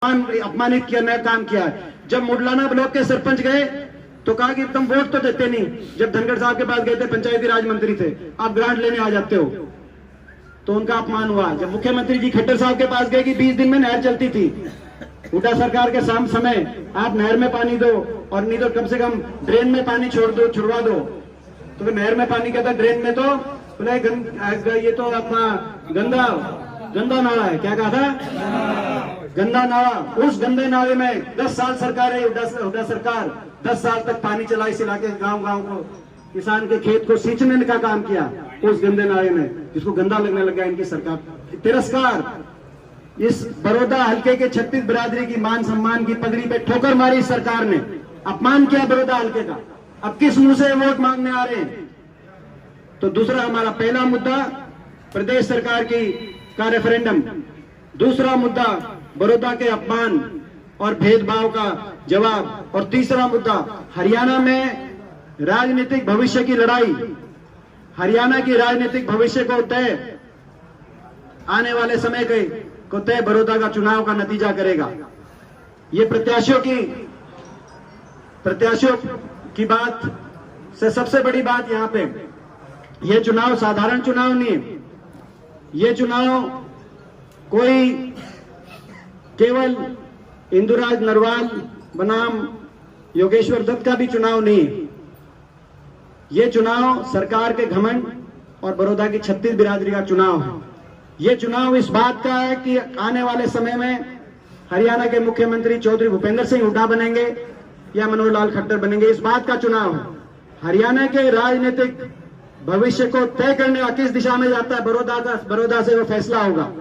अपमानित करने का काम किया। जब मुडलाना ब्लॉक के सरपंच गए तो कहा कि तुम वोट तो देते नहीं, जब धनखड़ साहब के पास गए थे, पंचायती राज मंत्री थे, आप ग्रांट लेने आ जाते हो, तो उनका अपमान हुआ। जब मुख्यमंत्री जी खट्टर साहब के पास गए कि 20 दिन में नहर चलती थी, हुड्डा सरकार के समय आप नहर में पानी दो और नहीं तो कम से कम ड्रेन में पानी छुड़वा दो, तो नहर में पानी कहता, ड्रेन में तो बोले ये तो अपना गंदा नाला है। क्या कहा था? गंदा नाला। उस गंदे नाले में 10 साल सरकार है, हुड्डा सरकार 10 साल तक पानी चला इस इलाके गांव को, किसान के खेत को सींचने का काम किया उस गंदे नाले में, जिसको गंदा लगने लगा इनकी सरकार। तिरस्कार। इस बड़ौदा हल्के के 36 बिरादरी की मान सम्मान की पगड़ी पे ठोकर मारी इस सरकार ने, अपमान किया बड़ौदा हल्के का। अब किस मुंह से वोट मांगने आ रहे हैं? तो दूसरा हमारा पहला मुद्दा प्रदेश सरकार का रेफरेंडम, दूसरा मुद्दा बड़ौदा के अपमान और भेदभाव का जवाब, और तीसरा मुद्दा हरियाणा में राजनीतिक भविष्य की लड़ाई। हरियाणा की राजनीतिक भविष्य को तय आने वाले समय को तय बड़ौदा का चुनाव का नतीजा करेगा। ये प्रत्याशियों की बात से सबसे बड़ी बात यहाँ पे, ये चुनाव साधारण चुनाव नहीं है। ये चुनाव कोई केवल इंदुराज नरवाल बनाम योगेश्वर दत्त का भी चुनाव नहीं है। ये चुनाव सरकार के घमंड और बड़ौदा की 36 बिरादरी का चुनाव है। ये चुनाव इस बात का है कि आने वाले समय में हरियाणा के मुख्यमंत्री चौधरी भूपेंद्र सिंह हुड्डा बनेंगे या मनोहर लाल खट्टर बनेंगे, इस बात का चुनाव है। हरियाणा के राजनीतिक भविष्य को तय करने का किस दिशा में जाता है बड़ौदा से वो फैसला होगा,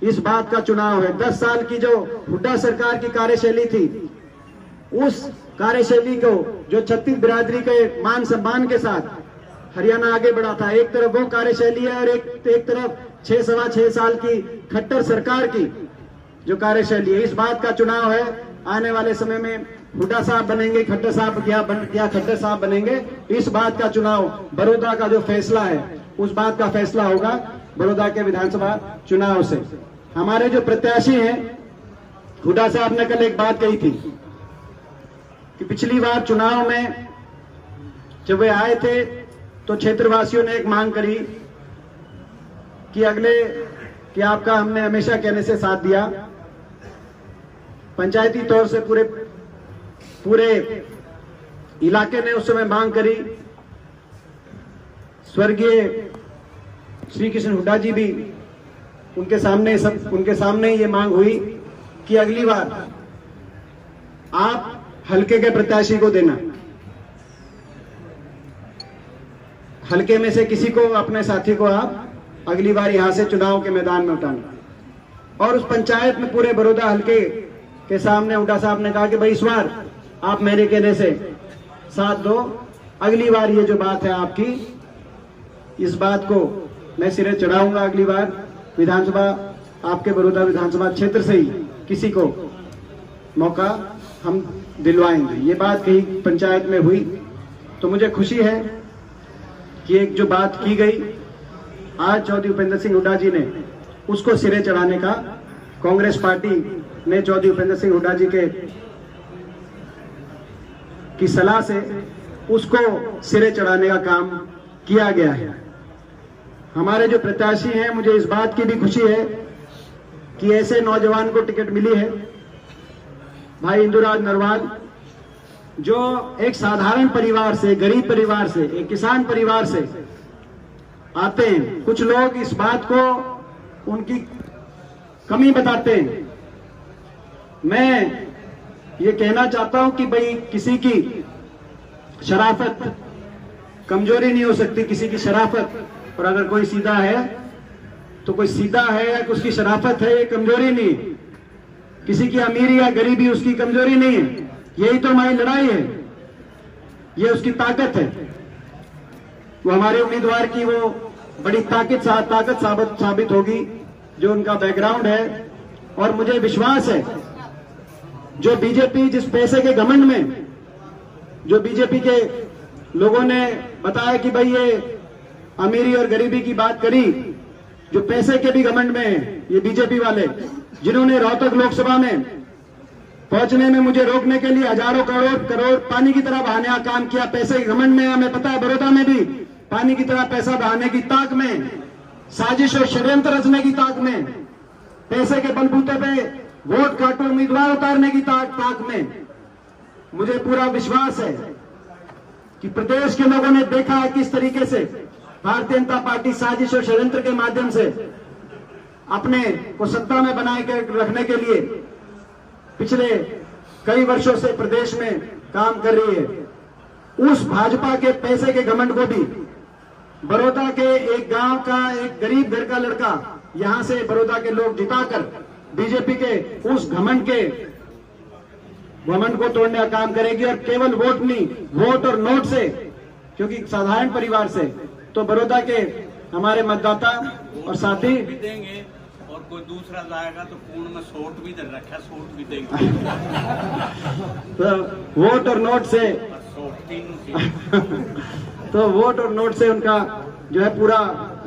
इस बात का चुनाव है। 10 साल की जो हुड्डा सरकार की कार्यशैली थी, उस कार्यशैली को जो 36 बिरादरी के मान सम्मान के साथ हरियाणा आगे बढ़ा था, एक तरफ वो कार्यशैली है और एक तरफ 6-6.25 साल की खट्टर सरकार की जो कार्यशैली है, इस बात का चुनाव है। आने वाले समय में हुड्डा साहब बनेंगे, खट्टर साहब क्या खट्टर साहब बनेंगे, इस बात का चुनाव, बड़ौदा का जो फैसला है उस बात का फैसला होगा बड़ौदा के विधानसभा चुनाव से। हमारे जो प्रत्याशी हैं, हुड्डा साहब ने कल एक बात कही थी कि पिछली बार चुनाव में जब वे आए थे तो क्षेत्रवासियों ने एक मांग करी कि आपका हमने हमेशा कहने से साथ दिया, पंचायती तौर से पूरे इलाके ने उस समय मांग करी। स्वर्गीय श्री कृष्ण हुड्डा जी भी उनके सामने ये मांग हुई कि अगली बार आप हल्के के प्रत्याशी को देना, हल्के में से किसी को, अपने साथी को आप अगली बार यहां से चुनाव के मैदान में उठाना। और उस पंचायत में पूरे बड़ौदा हल्के के सामने हुड्डा साहब ने कहा कि भाई इस बार आप मेरे कहने से साथ दो, अगली बार ये जो बात है आपकी, इस बात को मैं सिरे चढ़ाऊंगा। अगली बार विधानसभा, आपके बड़ौदा विधानसभा क्षेत्र से ही किसी को मौका हम दिलवाएंगे। ये बात कही पंचायत में हुई, तो मुझे खुशी है कि एक जो बात की गई आज चौधरी भूपेंद्र सिंह हुड्डा जी ने उसको सिरे चढ़ाने का, कांग्रेस पार्टी ने चौधरी भूपेंद्र सिंह हुड्डा जी की सलाह से उसको सिरे चढ़ाने का काम किया गया है। हमारे जो प्रत्याशी हैं, मुझे इस बात की भी खुशी है कि ऐसे नौजवान को टिकट मिली है, भाई इंदुराज नरवाल, जो एक साधारण परिवार से, गरीब परिवार से, एक किसान परिवार से आते हैं। कुछ लोग इस बात को उनकी कमी बताते हैं। मैं ये कहना चाहता हूं कि भाई किसी की शराफत कमजोरी नहीं हो सकती, किसी की शराफत, और अगर कोई सीधा है तो कोई सीधा है या उसकी शराफत है, ये कमजोरी नहीं। किसी की अमीरी या गरीबी उसकी कमजोरी नहीं है, यही तो हमारी लड़ाई है, ये उसकी ताकत है। वो हमारे उम्मीदवार की वो बड़ी ताकत साबित होगी, जो उनका बैकग्राउंड है। और मुझे विश्वास है, जो बीजेपी जिस पैसे के घमंड में, जो बीजेपी के लोगों ने बताया कि भाई ये अमीरी और गरीबी की बात करी, जो पैसे के भी घमंड में हैं, ये बीजेपी वाले, जिन्होंने रोहतक लोकसभा में पहुंचने में मुझे रोकने के लिए हजारों करोड़ पानी की तरह बहाने का काम किया। पैसे के घमंड में, हमें पता है बड़ौदा में भी पानी की तरह पैसा बहाने की ताक में, साजिश और षड्यंत्र रचने की ताक में, पैसे के बलबूते पे वोट काटो उम्मीदवार उतारने की ताक में। मुझे पूरा विश्वास है कि प्रदेश के लोगों ने देखा है किस तरीके से भारतीय जनता पार्टी साजिश और षड्यंत्र के माध्यम से अपने को सत्ता में बनाए रखने के लिए पिछले कई वर्षों से प्रदेश में काम कर रही है। उस भाजपा के पैसे के घमंड को भी बड़ौदा के एक गांव का एक गरीब घर का लड़का यहां से बड़ौदा के लोग जिताकर बीजेपी के उस घमंड को तोड़ने का काम करेगी। और केवल वोट नहीं, वोट और नोट से, क्योंकि साधारण परिवार से, तो बड़ौदा के हमारे मतदाता और साथी भी देंगे और कोई दूसरा लाएगा तो पूर्ण में सोट भी दे रखा, सोट भी देंगे। तो वोट और नोट से तो वोट और नोट से उनका जो है पूरा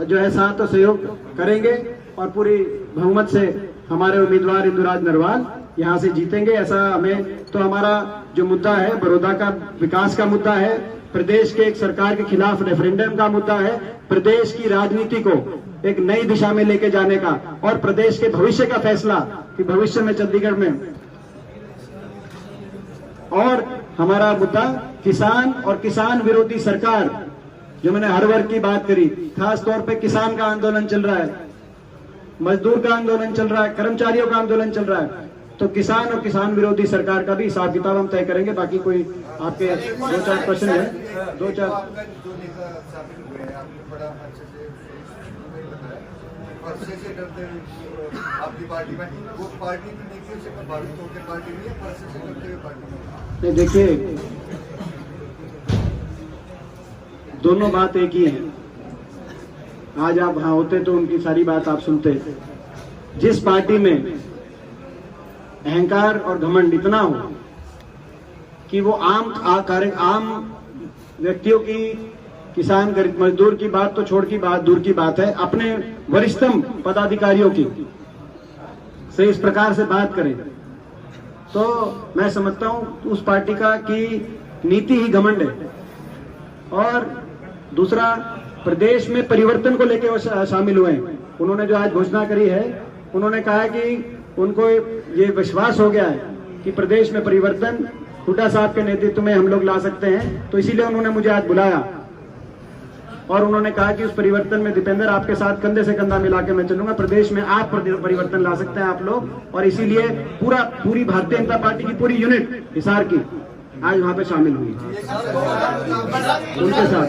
जो है साथ और सहयोग करेंगे और पूरी बहुमत से हमारे उम्मीदवार इंदुराज नरवाल यहां से जीतेंगे। ऐसा हमें, तो हमारा जो मुद्दा है बड़ौदा का विकास का मुद्दा है, प्रदेश के एक सरकार के खिलाफ रेफरेंडम का मुद्दा है, प्रदेश की राजनीति को एक नई दिशा में लेके जाने का और प्रदेश के भविष्य का फैसला कि भविष्य में चंडीगढ़ में, और हमारा मुद्दा किसान और किसान विरोधी सरकार, जो मैंने हर वर्ग की बात करी, खास तौर पे किसान का आंदोलन चल रहा है, मजदूर का आंदोलन चल रहा है, कर्मचारियों का आंदोलन चल रहा है, तो किसान और किसान विरोधी सरकार का भी हिसाब किताब हम तय करेंगे। बाकी कोई आपके 2-4 प्रश्न है, 2-4 आपकी पार्टी में वो पार्टी से प्रभावित होकर पार्टी नहीं है, परसे से करते हुए पार्टी नहीं। देखिए, दोनों बात एक ही है। आज आप वहां होते तो उनकी सारी बात आप सुनते। जिस पार्टी में अहंकार और घमंड इतना हो कि वो आम व्यक्तियों की, किसान गरीब मजदूर की बात तो छोड़ की बात दूर की बात है, अपने वरिष्ठतम पदाधिकारियों की से इस प्रकार से बात करें, तो मैं समझता हूं उस पार्टी का की नीति ही घमंड है। और दूसरा, प्रदेश में परिवर्तन को लेकर वो शामिल हुए हैं। उन्होंने जो आज घोषणा करी है, उन्होंने कहा कि उनको ये विश्वास हो गया है कि प्रदेश में परिवर्तन हुड्डा साहब के नेतृत्व में हम लोग ला सकते हैं, तो इसीलिए उन्होंने मुझे आज बुलाया और उन्होंने कहा कि उस परिवर्तन में दीपेंद्र आपके साथ कंधे से कंधा मिला के मैं चलूंगा। प्रदेश में आप परिवर्तन ला सकते हैं आप लोग, और इसीलिए पूरी भारतीय जनता पार्टी की पूरी यूनिट हिसार की आज वहां पे शामिल हुई उनके साथ।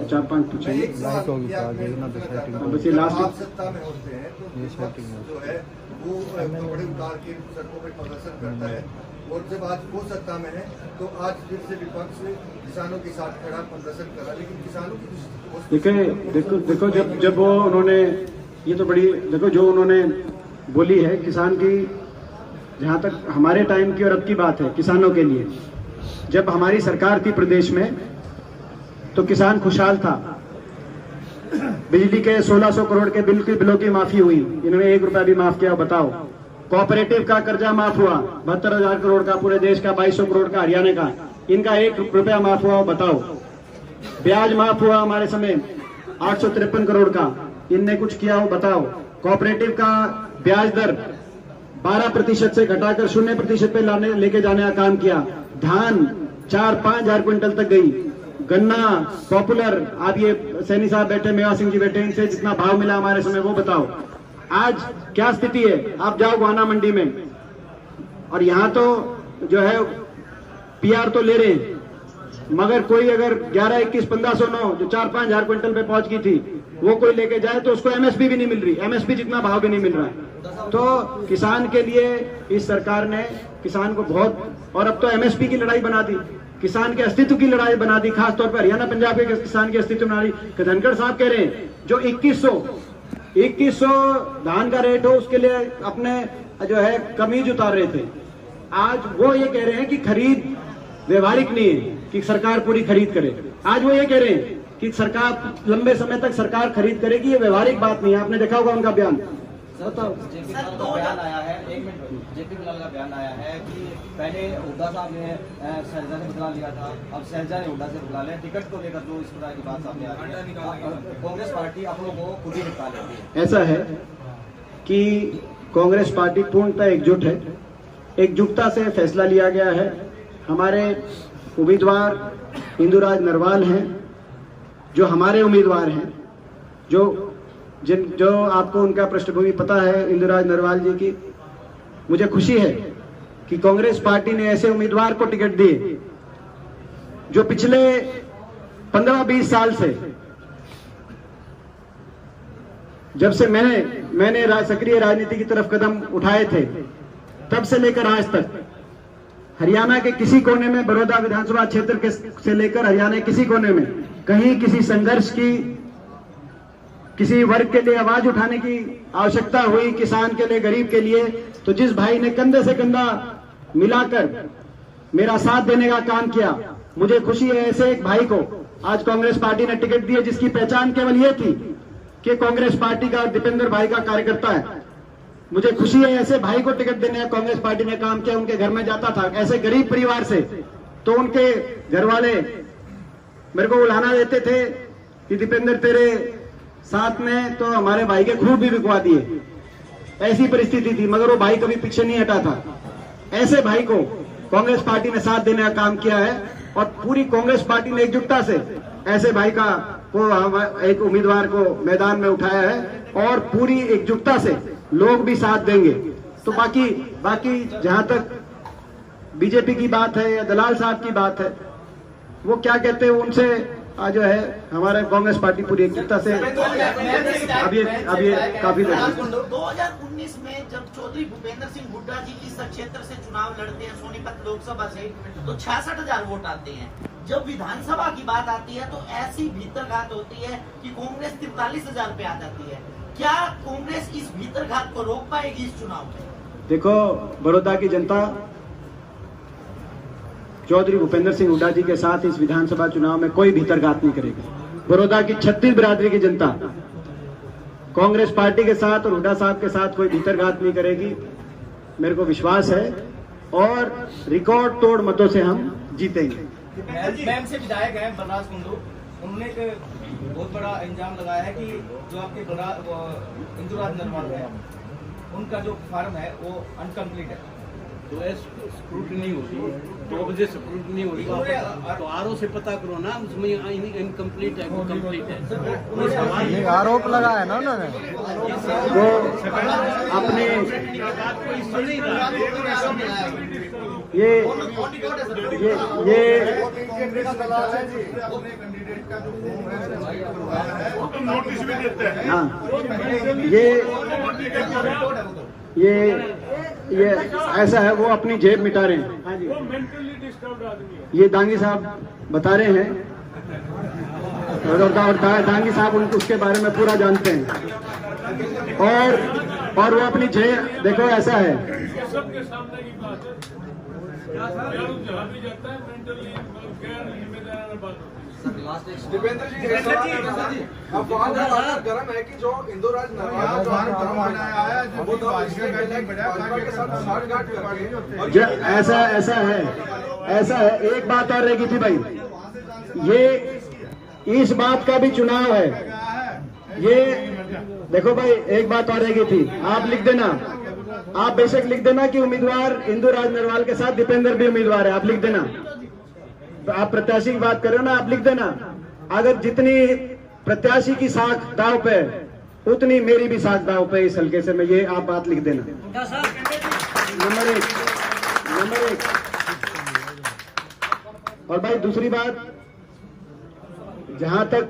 चार पांच पूछे बस ये लास्ट सत्ता में होते हैं तो जो है वो कपड़े उतार के सड़कों पे प्रदर्शन करता है, और जब आज वो सत्ता में है तो आज फिर से विपक्ष किसानों के साथ खड़ा प्रदर्शन कर रहा है। लेकिन किसानों की देखो जब वो उन्होंने ये तो बड़ी देखो जो उन्होंने बोली है किसान की, जहां तक हमारे टाइम की और अब की बात है, किसानों के लिए जब हमारी सरकार थी प्रदेश में तो किसान खुशहाल था। बिजली के 1600 करोड़ के बिलों की माफी हुई, इन्होंने 1 रुपया भी माफ किया। बताओ, कोऑपरेटिव का कर्जा माफ हुआ 72,000 करोड़ का, पूरे देश का 2200 करोड़ का हरियाणा का, इनका 1 रुपया माफ हुआ। बताओ, ब्याज माफ हुआ हमारे समय 853 करोड़ का, इनने कुछ किया हो? बताओ, कोऑपरेटिव का ब्याज दर 12% से घटाकर 0% पे लेके जाने का काम किया। धान 4-5 हजार क्विंटल तक गई। गन्ना पॉपुलर, आप ये सैनी साहब बैठे, मेवा सिंह जी बैठे, इनसे जितना भाव मिला हमारे समय वो बताओ। आज क्या स्थिति है? आप जाओ गोहाना मंडी में, और यहाँ तो जो है पीआर तो ले रहे हैं, मगर कोई अगर 11, 21, 1509 जो 4-5 हजार क्विंटल पे पहुंच गई थी, वो कोई लेके जाए तो उसको एमएसपी भी नहीं मिल रही, एमएसपी जितना भाव भी नहीं मिल रहा है। तो किसान के लिए इस सरकार ने किसान को बहुत, और अब तो एमएसपी की लड़ाई बना दी, किसान के अस्तित्व की लड़ाई बना दी, खासतौर पर हरियाणा पंजाब के किसान के अस्तित्व बना दी। धनखड़ साहब कह रहे हैं जो 2100 धान का रेट हो उसके लिए अपने जो है कमीज उतार रहे थे। आज वो ये कह रहे हैं कि खरीद व्यवहारिक नहीं है कि सरकार पूरी खरीद करे। आज वो ये कह रहे हैं कि सरकार लंबे समय तक सरकार खरीद करेगी, ये व्यवहारिक बात नहीं है। आपने देखा होगा उनका बयान। बताओ। जेपी का बयान आया है, एक मिनट, जेपी फिलहाल का बयान आया है कि पहले हुड्डा साहब ने शैलजा से बदला लिया था, अब शैलजा ने हुड्डा से बदला लिया। टिकट को लेकर जो इस प्रकार की बात सामने आ रही है, कांग्रेस पार्टी अपनों को खुद ही निकाल लेती है। ऐसा है कि कांग्रेस पार्टी पूर्णतः एकजुट है। एकजुटता से फैसला लिया गया है। हमारे उम्मीदवार इंदुराज नरवाल हैं, जो हमारे उम्मीदवार हैं, जो आपको उनका पृष्ठभूमि पता है इंदुराज नरवाल जी की। मुझे खुशी है कि कांग्रेस पार्टी ने ऐसे उम्मीदवार को टिकट दिए जो पिछले 15-20 साल से, जब से मैंने सक्रिय राजनीति की तरफ कदम उठाए थे, तब से लेकर आज तक हरियाणा के किसी कोने में, बड़ौदा विधानसभा क्षेत्र से लेकर हरियाणा के किसी कोने में कहीं किसी संघर्ष की, किसी वर्ग के लिए आवाज उठाने की आवश्यकता हुई, किसान के लिए, गरीब के लिए, तो जिस भाई ने कंधे से कंधा मिलाकर मेरा साथ देने का काम किया, मुझे खुशी है ऐसे एक भाई को आज कांग्रेस पार्टी ने टिकट दिया, जिसकी पहचान केवल ये थी कि कांग्रेस पार्टी का दीपेंद्र भाई का कार्यकर्ता है। मुझे खुशी है ऐसे भाई को टिकट देने का कांग्रेस पार्टी ने काम किया। उनके घर में जाता था ऐसे गरीब परिवार से, तो उनके घर वाले मेरे को उलाहना देते थे कि दीपेंद्र तेरे साथ में तो हमारे भाई के खूब भी बिकवा दिए। ऐसी परिस्थिति थी, मगर वो भाई कभी पीछे नहीं हटा था। ऐसे भाई को कांग्रेस पार्टी ने साथ देने का काम किया है और पूरी कांग्रेस पार्टी ने एकजुटता से ऐसे भाई को एक उम्मीदवार को मैदान में उठाया है और पूरी एकजुटता से लोग भी साथ देंगे। तो बाकी जहां तक बीजेपी की बात है या दलाल साहब की बात है, वो क्या कहते हैं उनसे जो है हमारे कांग्रेस पार्टी पूरी एकजुटता से अब ये काफी 2019 में जब चौधरी भूपेंद्र सिंह हुड्डा जी इस क्षेत्र से चुनाव लड़ते हैं सोनीपत लोकसभा से, तो 66,000 वोट आते हैं। जब विधानसभा की बात आती है तो ऐसी भीतरघात होती है कि कांग्रेस 43,000 पे आ जाती है। क्या कांग्रेस इस भीतरघात को रोक पाएगी इस चुनाव में? देखो, बड़ौदा की जनता चौधरी भूपेंद्र सिंह हुड्डा जी के साथ इस विधानसभा चुनाव में कोई भीतरघात नहीं करेगी। बड़ौदा की 36 बिरादरी की जनता कांग्रेस पार्टी के साथ और हुड्डा साहब के साथ कोई भीतरघात नहीं करेगी, मेरे को विश्वास है, और रिकॉर्ड तोड़ मतों से हम जीतेंगे। मैम से विधायक हैं बलराज कुंडू, उन्होंने एक बहुत बड़ा इंजाम लगाया है कि जो आपके इंदुराज नरवाल है, उनका जो फार्म है वो अनकम्प्लीट है। तो स्क्रूटनी होगी, 2 बजे स्क्रूटनी होगी, तो आरओ से पता करो ना, उसमें इनकम्प्लीट है वो कंप्लीट है। आरोप लगा है ना उन्होंने, वो अपने नोटिस भी देते हैं। हाँ, ये ऐसा है, वो अपनी जेब मिटा रहे हैं। हाँ जी, वो मेंटली डिस्टर्ब्ड आदमी है, ये दांगी साहब बता रहे हैं, और दांगी साहब उसके बारे में पूरा जानते हैं। और वो अपनी जेब, देखो ऐसा है, सबके सामने की बात है, जहाँ भी जाता है मेंटली गैर जिम्मेदाराना बात होती है। दीपेंद्र जी अफवाह गर्म है कि जो इंदुराज नरवाल ऐसा है। एक बात और रहेगी थी भाई, ये इस बात का भी चुनाव है। ये देखो भाई, एक बात और रहेगी थी, आप लिख देना, आप बेशक लिख देना कि उम्मीदवार इंदुराज नरवाल के साथ दीपेंद्र भी उम्मीदवार है, आप लिख देना। तो आप प्रत्याशी की बात कर रहे हो ना, आप लिख देना। अगर जितनी प्रत्याशी की साख दाव पे उतनी मेरी भी साख दाव पे इस हल्के से, मैं ये आप बात लिख देना। नंबर एक। और भाई दूसरी बात, जहां तक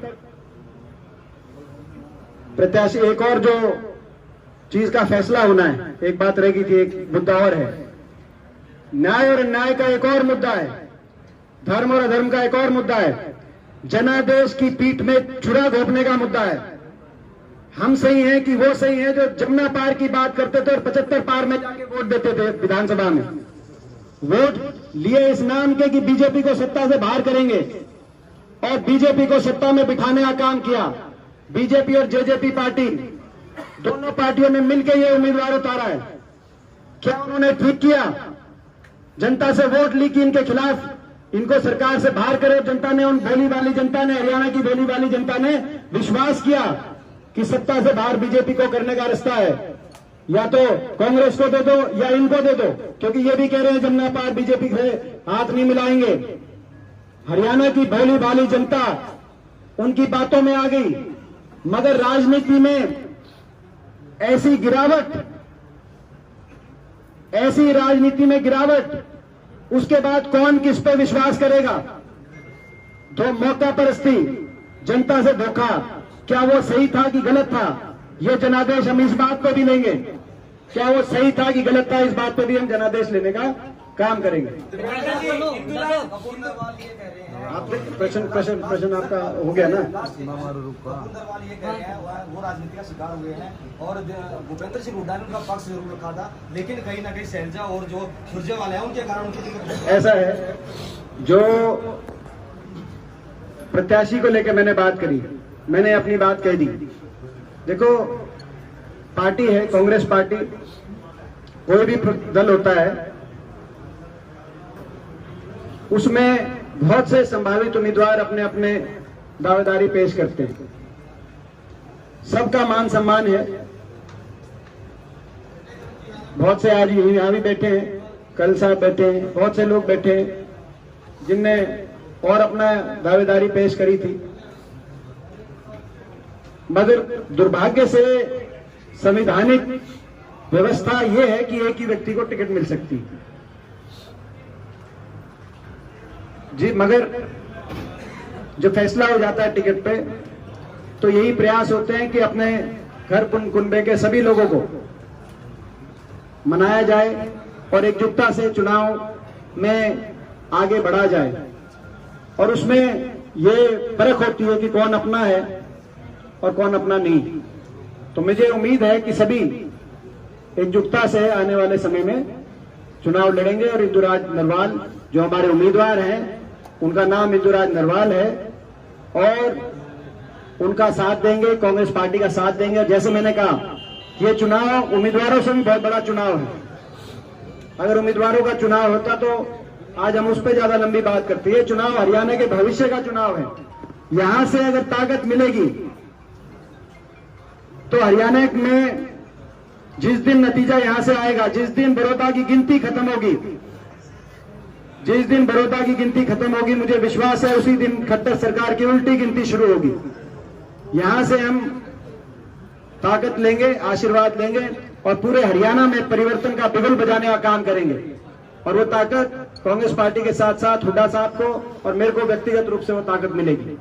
प्रत्याशी, एक और जो चीज का फैसला होना है, एक बात रहेगी थी, एक मुद्दा और है, न्याय और अन्याय का एक और मुद्दा है, धर्म और अधर्म का एक और मुद्दा है, जनादेश की पीठ में छुरा घोंपने का मुद्दा है। हम सही हैं कि वो सही हैं जो जमुना पार की बात करते थे और 75 पार में जाके वोट देते थे विधानसभा में? वोट लिए इस नाम के कि बीजेपी को सत्ता से बाहर करेंगे और बीजेपी को सत्ता में बिठाने का काम किया। बीजेपी और जेजेपी पार्टी दोनों पार्टियों ने मिलकर ये उम्मीदवार उतारा है। क्या उन्होंने ठीक किया? जनता से वोट ली कि इनके खिलाफ इनको सरकार से बाहर करे। जनता ने, उन भोली वाली जनता ने, हरियाणा की भोली वाली जनता ने विश्वास किया कि सत्ता से बाहर बीजेपी को करने का रास्ता है। या तो कांग्रेस को दे दो या इनको दे दो, क्योंकि ये भी कह रहे हैं जमुना पार बीजेपी से हाथ नहीं मिलाएंगे। हरियाणा की भोली भाली जनता उनकी बातों में आ गई, मगर राजनीति में ऐसी राजनीति में गिरावट, उसके बाद कौन किस पे विश्वास करेगा? तो मौका परस्ती, जनता से धोखा, क्या वो सही था कि गलत था? ये जनादेश हम इस बात पे भी लेंगे। क्या वो सही था कि गलत था, इस बात पे भी हम जनादेश लेने का काम करेंगे। आपने प्रश्न आपका हो गया ना? कपूरवाल ये कह रहे हैं वो राजनीति का शिकार हुए हैं और भूपेंद्र सिंह हुड्डा ने उनका पक्ष जरूर रखा था, लेकिन कहीं ना कहीं शैलजा और जो सुरजेवाला है उनके कारण उनकी दिक्कत। ऐसा है, जो प्रत्याशी को लेकर मैंने बात करी, मैंने अपनी बात कह दी। देखो, पार्टी है कांग्रेस पार्टी, कोई भी दल होता है, उसमें बहुत से संभावित उम्मीदवार अपने अपने दावेदारी पेश करते हैं। सबका मान सम्मान है। बहुत से आज यहां भी बैठे हैं, कल साहब बैठे हैं, बहुत से लोग बैठे हैं जिनने और अपना दावेदारी पेश करी थी। मगर दुर्भाग्य से संवैधानिक व्यवस्था यह है कि एक ही व्यक्ति को टिकट मिल सकती है जी। मगर जो फैसला हो जाता है टिकट पे, तो यही प्रयास होते हैं कि अपने घर कुनबे के सभी लोगों को मनाया जाए और एकजुटता से चुनाव में आगे बढ़ा जाए। और उसमें ये फर्क होती है कि कौन अपना है और कौन अपना नहीं। तो मुझे उम्मीद है कि सभी एकजुटता से आने वाले समय में चुनाव लड़ेंगे और इंदुराज नरवाल जो हमारे उम्मीदवार हैं, उनका नाम इंदुराज नरवाल है, और उनका साथ देंगे, कांग्रेस पार्टी का साथ देंगे। और जैसे मैंने कहा, ये चुनाव उम्मीदवारों से भी बहुत बड़ा चुनाव है। अगर उम्मीदवारों का चुनाव होता तो आज हम उस पर ज्यादा लंबी बात करते। ये चुनाव हरियाणा के भविष्य का चुनाव है। यहां से अगर ताकत मिलेगी तो हरियाणा में जिस दिन नतीजा यहां से आएगा, जिस दिन बड़ौदा की गिनती खत्म होगी, मुझे विश्वास है उसी दिन खट्टर सरकार की उल्टी गिनती शुरू होगी। यहां से हम ताकत लेंगे, आशीर्वाद लेंगे और पूरे हरियाणा में परिवर्तन का बिगुल बजाने का काम करेंगे। और वो ताकत कांग्रेस पार्टी के साथ साथ हुड्डा साहब को और मेरे को व्यक्तिगत रूप से वो ताकत मिलेगी।